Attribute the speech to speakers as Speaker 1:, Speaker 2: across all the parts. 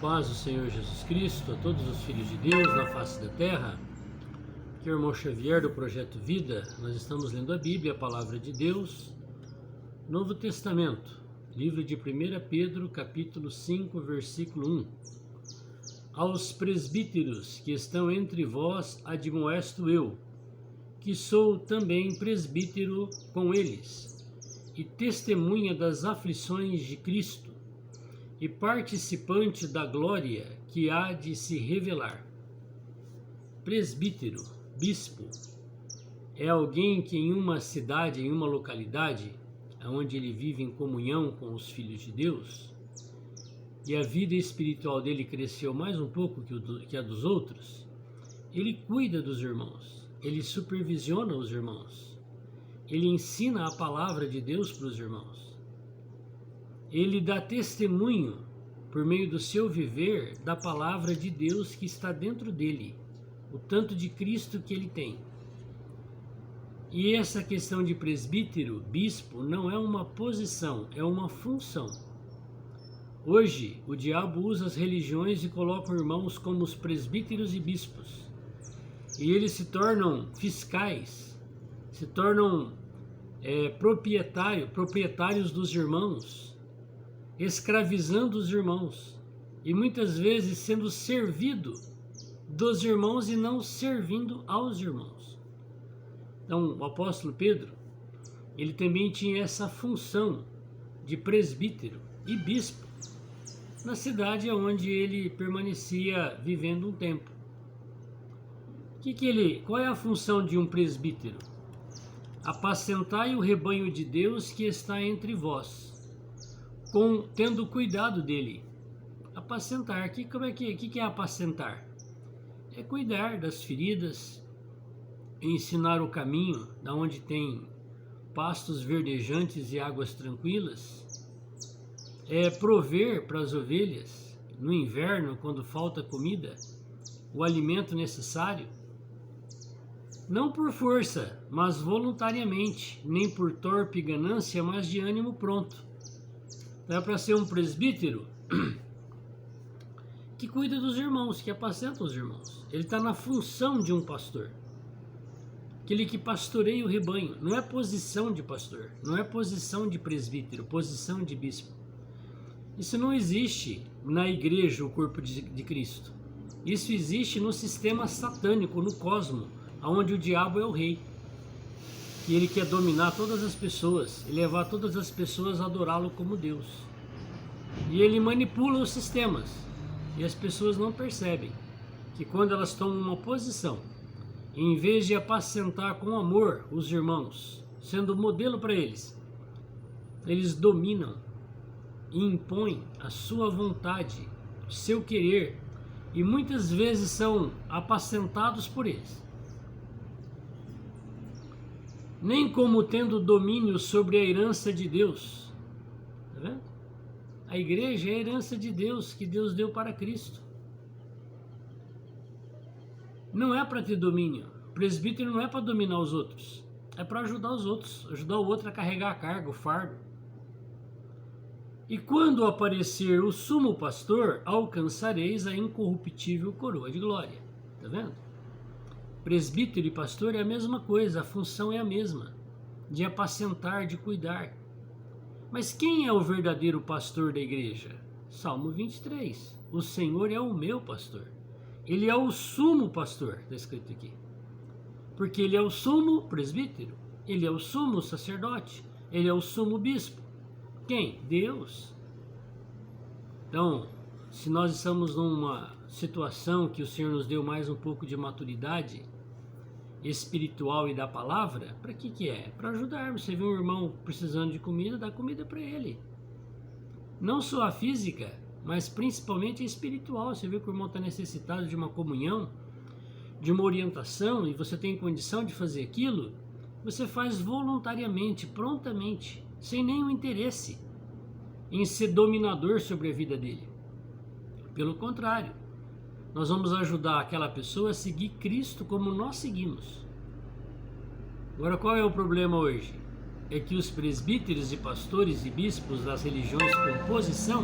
Speaker 1: paz do Senhor Jesus Cristo a todos os filhos de Deus na face da terra. Aqui é o irmão Xavier do Projeto Vida. Nós estamos lendo a Bíblia, a Palavra de Deus, Novo Testamento, livro de 1 Pedro, capítulo 5, versículo 1. Aos presbíteros que estão entre vós admoesto eu, que sou também presbítero com eles, e testemunha das aflições de Cristo, e participante da glória que há de se revelar. Presbítero, bispo, é alguém que em uma cidade, em uma localidade, onde ele vive em comunhão com os filhos de Deus, e a vida espiritual dele cresceu mais um pouco que a dos outros, ele cuida dos irmãos, ele supervisiona os irmãos, ele ensina a palavra de Deus para os irmãos. Ele dá testemunho, por meio do seu viver, da palavra de Deus que está dentro dele, o tanto de Cristo que ele tem. E essa questão de presbítero, bispo, não é uma posição, é uma função. Hoje, o diabo usa as religiões e coloca irmãos como os presbíteros e bispos. E eles se tornam fiscais, se tornam proprietários dos irmãos, escravizando os irmãos e muitas vezes sendo servido dos irmãos e não servindo aos irmãos. Então, o apóstolo Pedro, ele também tinha essa função de presbítero e bispo na cidade onde ele permanecia vivendo um tempo. Qual é a função de um presbítero? Apacentai o rebanho de Deus que está entre vós, tendo cuidado dele. Apacentar, o que é apacentar? É cuidar das feridas, ensinar o caminho, da onde tem pastos verdejantes e águas tranquilas, é prover para as ovelhas, no inverno, quando falta comida, o alimento necessário, não por força, mas voluntariamente, nem por torpe ganância, mas de ânimo pronto. É para ser um presbítero que cuida dos irmãos, que apacenta os irmãos. Ele está na função de um pastor, aquele que pastoreia o rebanho. Não é posição de pastor, não é posição de presbítero, posição de bispo. Isso não existe na igreja, o corpo de Cristo. Isso existe no sistema satânico, no cosmo, onde o diabo é o rei. E ele quer dominar todas as pessoas e levar todas as pessoas a adorá-lo como Deus. E ele manipula os sistemas. E as pessoas não percebem que quando elas tomam uma posição, em vez de apacentar com amor os irmãos, sendo modelo para eles, eles dominam e impõem a sua vontade, o seu querer, e muitas vezes são apacentados por eles. Nem como tendo domínio sobre a herança de Deus. Tá vendo? A igreja é a herança de Deus, que Deus deu para Cristo. Não é para ter domínio. O presbítero não é para dominar os outros. É para ajudar os outros, ajudar o outro a carregar a carga, o fardo. E quando aparecer o sumo pastor, alcançareis a incorruptível coroa de glória. Tá vendo? Presbítero e pastor é a mesma coisa, a função é a mesma, de apacentar, de cuidar. Mas quem é o verdadeiro pastor da igreja? Salmo 23. O Senhor é o meu pastor. Ele é o sumo pastor, está escrito aqui. Porque ele é o sumo presbítero, ele é o sumo sacerdote, ele é o sumo bispo. Quem? Deus. Então, se nós estamos numa situação que o Senhor nos deu mais um pouco de maturidade espiritual e da palavra, para que é? Para ajudarmos. Você vê um irmão precisando de comida, dá comida para ele. Não só a física, mas principalmente a espiritual. Você vê que o irmão está necessitado de uma comunhão, de uma orientação, e você tem condição de fazer aquilo, você faz voluntariamente, prontamente, sem nenhum interesse em ser dominador sobre a vida dele. Pelo contrário, nós vamos ajudar aquela pessoa a seguir Cristo como nós seguimos. Agora, qual é o problema hoje? É que os presbíteros e pastores e bispos das religiões com posição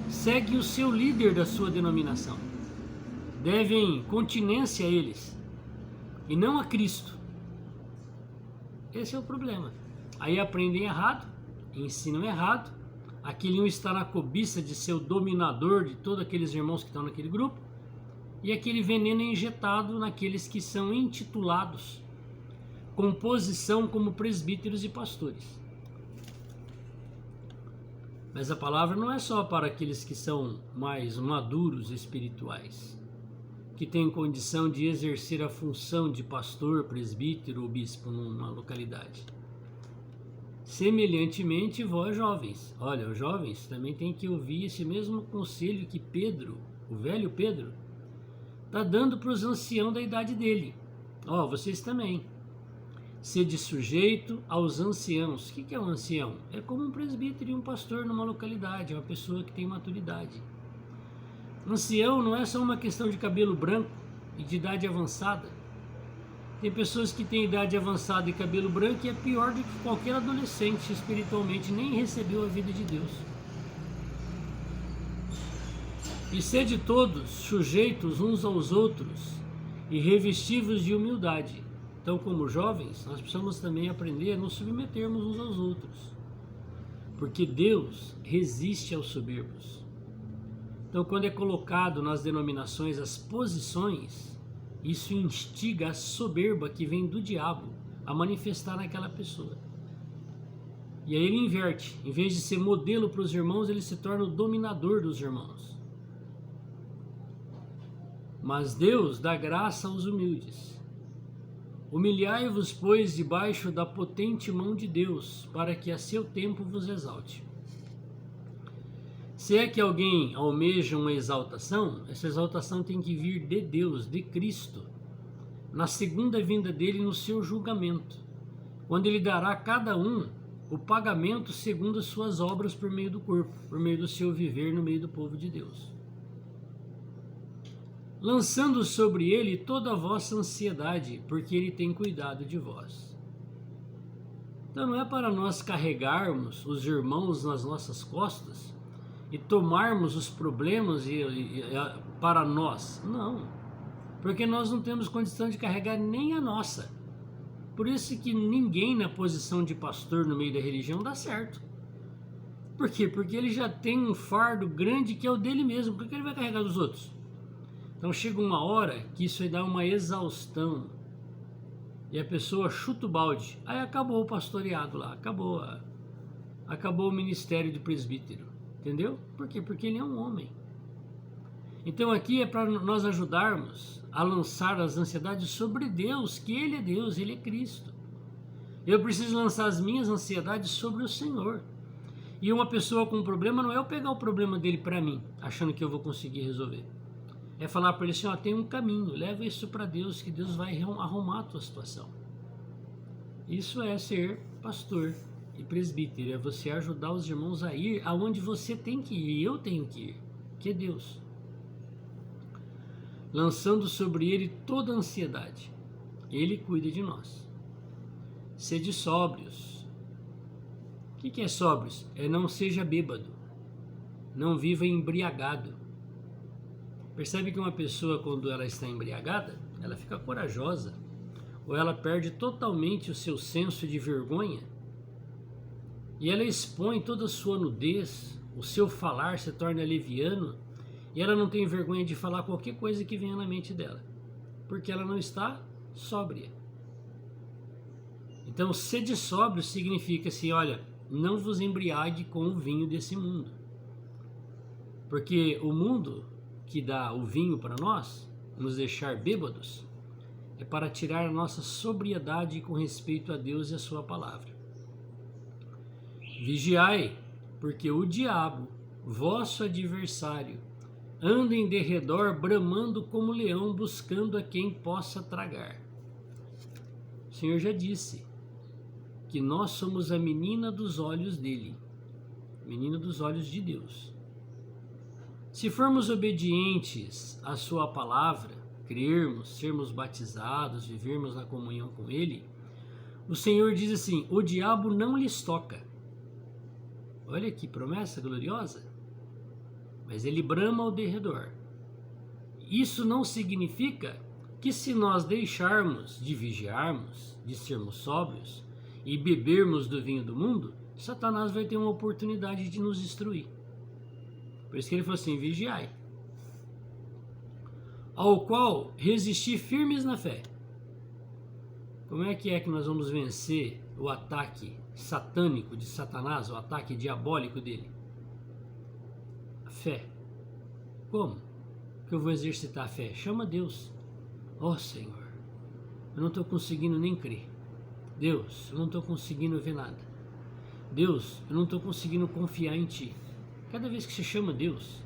Speaker 1: seguem o seu líder da sua denominação, devem continência a eles e não a Cristo. Esse é o problema. Aí aprendem errado, ensinam errado, aquele um está na cobiça de ser o dominador de todos aqueles irmãos que estão naquele grupo, e aquele veneno é injetado naqueles que são intitulados com posição como presbíteros e pastores. Mas a palavra não é só para aqueles que são mais maduros espirituais, que têm condição de exercer a função de pastor, presbítero ou bispo numa localidade. Semelhantemente, vós jovens, olha, os jovens também têm que ouvir esse mesmo conselho que Pedro, o velho Pedro, está dando para os anciãos da idade dele. Ó, vocês também. Sede sujeito aos anciãos. O que é um ancião? É como um presbítero e um pastor numa localidade, é uma pessoa que tem maturidade. Ancião não é só uma questão de cabelo branco e de idade avançada. Tem pessoas que têm idade avançada e cabelo branco e é pior do que qualquer adolescente espiritualmente, nem recebeu a vida de Deus. E sede todos sujeitos uns aos outros e revestivos de humildade. Então, como jovens, nós precisamos também aprender a nos submetermos uns aos outros, porque Deus resiste aos soberbos. Então, quando é colocado nas denominações as posições, isso instiga a soberba que vem do diabo a manifestar naquela pessoa. E aí ele inverte. Em vez de ser modelo para os irmãos, ele se torna o dominador dos irmãos. Mas Deus dá graça aos humildes. Humilhai-vos, pois, debaixo da potente mão de Deus, para que a seu tempo vos exalte. Se é que alguém almeja uma exaltação, essa exaltação tem que vir de Deus, de Cristo, na segunda vinda dele no seu julgamento, quando ele dará a cada um o pagamento segundo as suas obras por meio do corpo, por meio do seu viver no meio do povo de Deus. Lançando sobre ele toda a vossa ansiedade, porque ele tem cuidado de vós. Então não é para nós carregarmos os irmãos nas nossas costas e tomarmos os problemas para nós. Não, porque nós não temos condição de carregar nem a nossa. Por isso que ninguém na posição de pastor no meio da religião dá certo. Por quê? Porque ele já tem um fardo grande que é o dele mesmo. Por que ele vai carregar dos outros? Então chega uma hora que isso aí dá uma exaustão e a pessoa chuta o balde. Aí acabou o pastoreado lá, acabou o ministério de presbítero, entendeu? Por quê? Porque ele é um homem. Então aqui é para nós ajudarmos a lançar as ansiedades sobre Deus, que Ele é Deus, Ele é Cristo. Eu preciso lançar as minhas ansiedades sobre o Senhor. E uma pessoa com um problema não é eu pegar o problema dele para mim, achando que eu vou conseguir resolver. É falar para ele assim, ó, tem um caminho, leva isso para Deus, que Deus vai arrumar a tua situação. Isso é ser pastor e presbítero, é você ajudar os irmãos a ir aonde você tem que ir, e eu tenho que ir, que é Deus. Lançando sobre ele toda a ansiedade, ele cuida de nós. Sede sóbrios. O que é sóbrios? É não seja bêbado, não viva embriagado. Percebe que uma pessoa, quando ela está embriagada, ela fica corajosa, ou ela perde totalmente o seu senso de vergonha, e ela expõe toda a sua nudez, o seu falar se torna leviano, e ela não tem vergonha de falar qualquer coisa que venha na mente dela, porque ela não está sóbria. Então, sede sóbrio significa assim, olha, não vos embriague com o vinho desse mundo, porque o mundo que dá o vinho para nós, nos deixar bêbados, é para tirar a nossa sobriedade com respeito a Deus e a sua palavra. Vigiai, porque o diabo, vosso adversário, anda em derredor bramando como leão, buscando a quem possa tragar. O Senhor já disse que nós somos a menina dos olhos dele, menina dos olhos de Deus. Se formos obedientes à sua palavra, crermos, sermos batizados, vivermos na comunhão com ele, o Senhor diz assim, o diabo não lhes toca. Olha que promessa gloriosa. mas ele brama ao derredor. Isso não significa que se nós deixarmos de vigiarmos, de sermos sóbrios e bebermos do vinho do mundo, Satanás vai ter uma oportunidade de nos destruir. Por isso que ele falou assim, vigiai. Ao qual resistir firmes na fé. Como é que nós vamos vencer o ataque satânico de Satanás, o ataque diabólico dele? A fé. Como que eu vou exercitar a fé? Chama Deus. Ó Senhor, eu não estou conseguindo nem crer. Deus, eu não estou conseguindo ver nada. Deus, eu não estou conseguindo confiar em Ti. Cada vez que você chama Deus,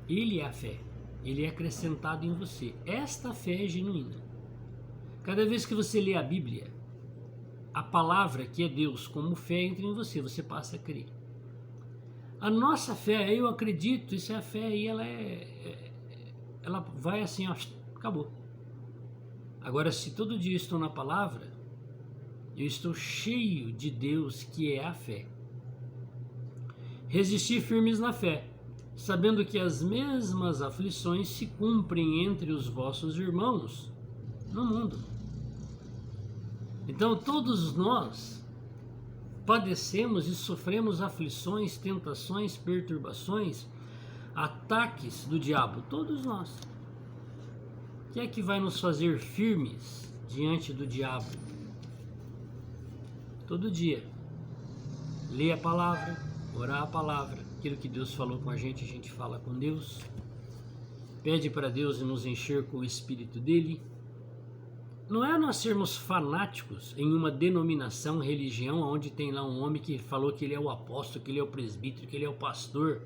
Speaker 1: Ele é a fé. Ele é acrescentado em você. Esta fé é genuína. Cada vez que você lê a Bíblia, a palavra que é Deus como fé entra em você, você passa a crer. A nossa fé, eu acredito, isso é a fé e ela vai assim, ó, acabou. Agora, se todo dia eu estou na palavra, eu estou cheio de Deus que é a fé. Resistir firmes na fé, sabendo que as mesmas aflições se cumprem entre os vossos irmãos no mundo. Então todos nós padecemos e sofremos aflições, tentações, perturbações, ataques do diabo, todos nós. O que é que vai nos fazer firmes diante do diabo? Todo dia, ler a palavra, orar a palavra, aquilo que Deus falou com a gente fala com Deus, pede para Deus nos encher com o Espírito dele. Não é nós sermos fanáticos em uma denominação, religião, onde tem lá um homem que falou que ele é o apóstolo, que ele é o presbítero, que ele é o pastor.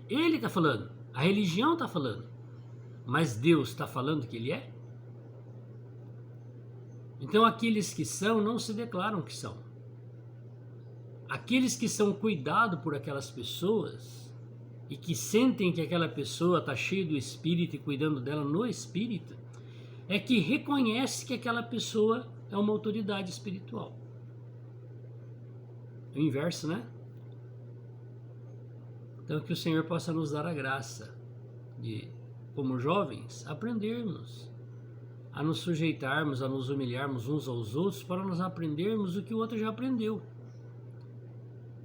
Speaker 1: Ele está falando, a religião está falando, mas Deus está falando que ele é? Então aqueles que são não se declaram que são. Aqueles que são cuidados por aquelas pessoas e que sentem que aquela pessoa está cheia do Espírito e cuidando dela no Espírito, é que reconhece que aquela pessoa é uma autoridade espiritual. É o inverso, né? Então que o Senhor possa nos dar a graça de, como jovens, aprendermos a nos sujeitarmos, a nos humilharmos uns aos outros para nós aprendermos o que o outro já aprendeu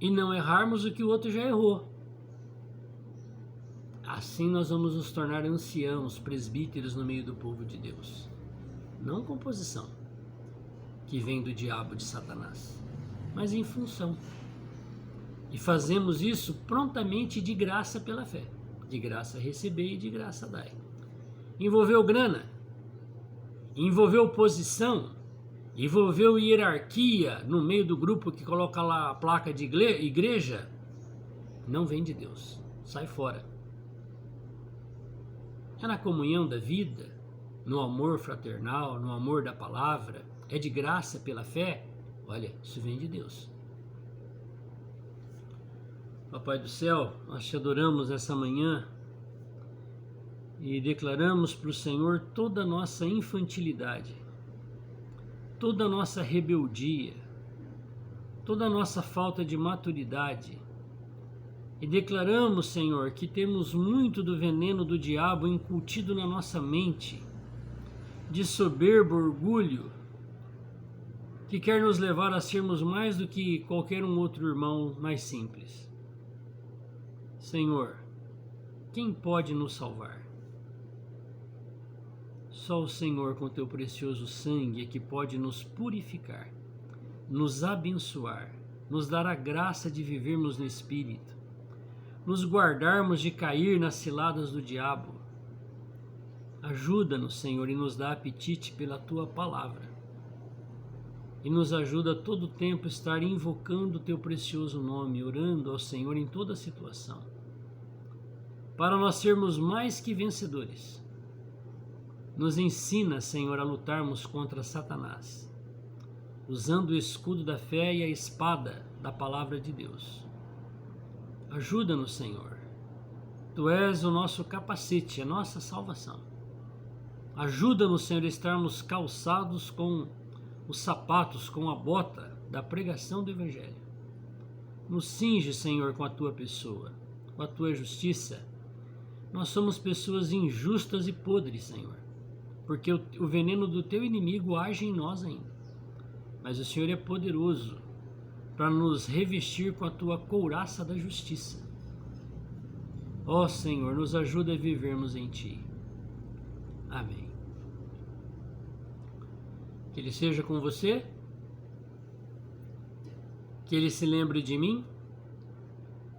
Speaker 1: e não errarmos o que o outro já errou. Assim nós vamos nos tornar anciãos, presbíteros no meio do povo de Deus. Não composição que vem do diabo, de Satanás, mas em função. E fazemos isso prontamente de graça pela fé. De graça receber e de graça dai. Envolveu grana, envolveu posição, envolveu hierarquia no meio do grupo que coloca lá a placa de igreja, não vem de Deus. Sai fora. É na comunhão da vida, no amor fraternal, no amor da palavra, é de graça pela fé. Olha, isso vem de Deus. Papai do céu, nós te adoramos essa manhã e declaramos para o Senhor toda a nossa infantilidade, toda a nossa rebeldia, toda a nossa falta de maturidade. E declaramos, Senhor, que temos muito do veneno do diabo incutido na nossa mente, de soberbo orgulho, que quer nos levar a sermos mais do que qualquer um outro irmão mais simples. Senhor, quem pode nos salvar? Só o Senhor com teu precioso sangue é que pode nos purificar, nos abençoar, nos dar a graça de vivermos no Espírito, nos guardarmos de cair nas ciladas do diabo. Ajuda-nos, Senhor, e nos dá apetite pela Tua palavra. E nos ajuda a todo tempo a estar invocando o Teu precioso nome, orando ao Senhor em toda situação. Para nós sermos mais que vencedores. Nos ensina, Senhor, a lutarmos contra Satanás, usando o escudo da fé e a espada da palavra de Deus. Ajuda-nos, Senhor. Tu és o nosso capacete, a nossa salvação. Ajuda-nos, Senhor, a estarmos calçados com os sapatos, com a bota da pregação do Evangelho. Nos cinge, Senhor, com a Tua pessoa. com a tua justiça. Nós somos pessoas injustas e podres, Senhor, porque o veneno do teu inimigo age em nós ainda. Mas o Senhor é poderoso para nos revestir com a tua couraça da justiça. Ó Senhor, nos ajuda a vivermos em ti. Amém. Que Ele seja com você, que Ele se lembre de mim,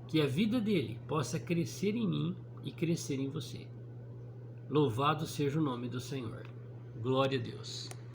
Speaker 1: que a vida dele possa crescer em mim e crescer em você. Louvado seja o nome do Senhor. Glória a Deus.